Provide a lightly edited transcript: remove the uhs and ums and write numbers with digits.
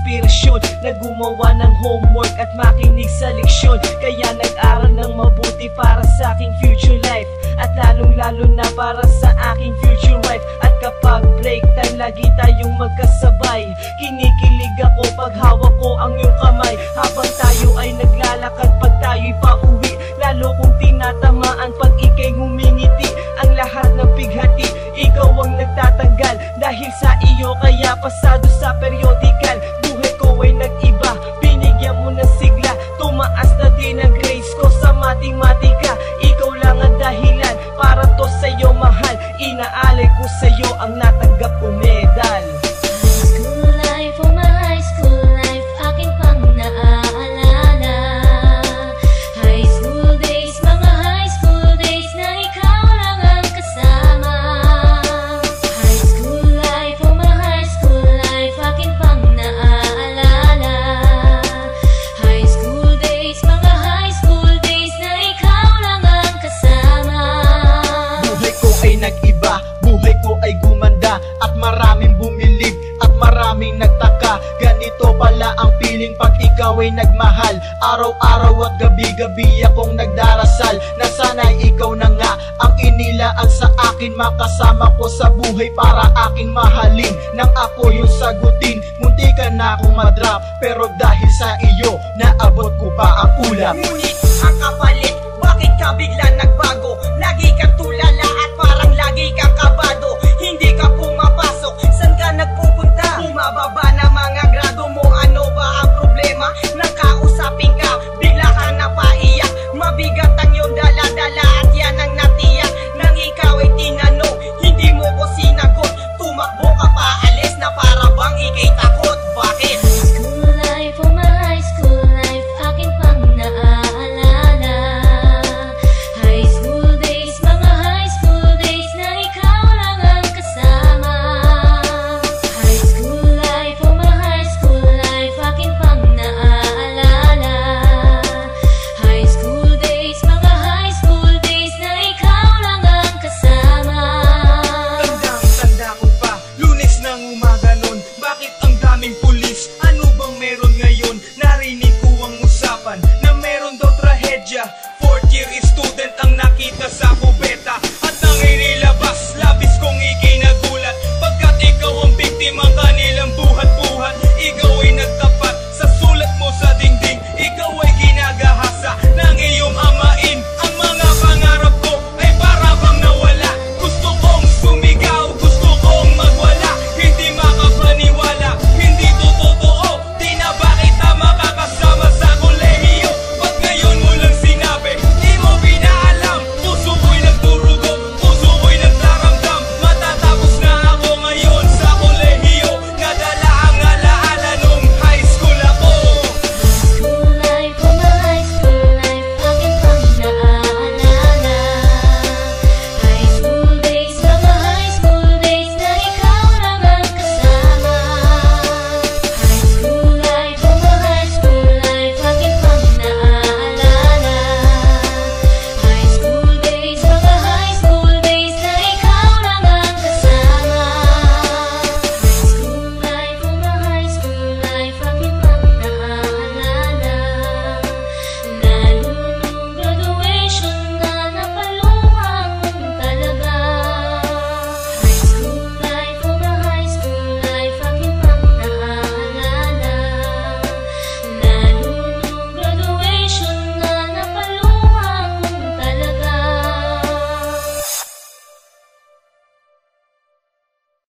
inspirasyon na gumawa ng homework at makinig sa leksyon. Kaya nag-aral ng mabuti para sa aking future life, at lalong-lalo na para sa aking future wife. At kapag break time, lagi tayong magkasabay. Kinikilig ako pag hawak ko ang iyong kamay, habang tayo ay naglalakad pag tayo'y pauwi. Lalo kong tinatamaan pag ika'y ngumingiti. Ang lahat ng pighati, ikaw ang nagtatanggal. Dahil sa iyo kaya pasado sa periodical. Buhay ko ay nag-iba, binigyan mo ng sigla. Tumaas na din ang grades ko sa matematika. Ikaw lang ang dahilan para to sa'yo mahal. Inaalay ko sa'yo ang natanggap kong medal. High school life, oh my high school life, aking pang naaalala. High school days, mga high school days na ikaw lang ang kasama. High school life, oh my high school life, aking pang naaalala. High school days, mga high school days na ikaw lang ang kasama. Buhay ko ay nag-iba, buhay ko ay gumanda, at maraming bumilig at maraming nagtaka. Ganito pala ang feeling pag ikaw ay nagmahal. Araw-araw at gabi-gabi akong nagdarasal na sana'y ikaw na nga ang inilaan sa akin. Makasama ko sa buhay para aking mahalin. Nang ako yung sagutin, munti ka na akong madrop, pero dahil sa iyo, naabot ko pa ang ulap.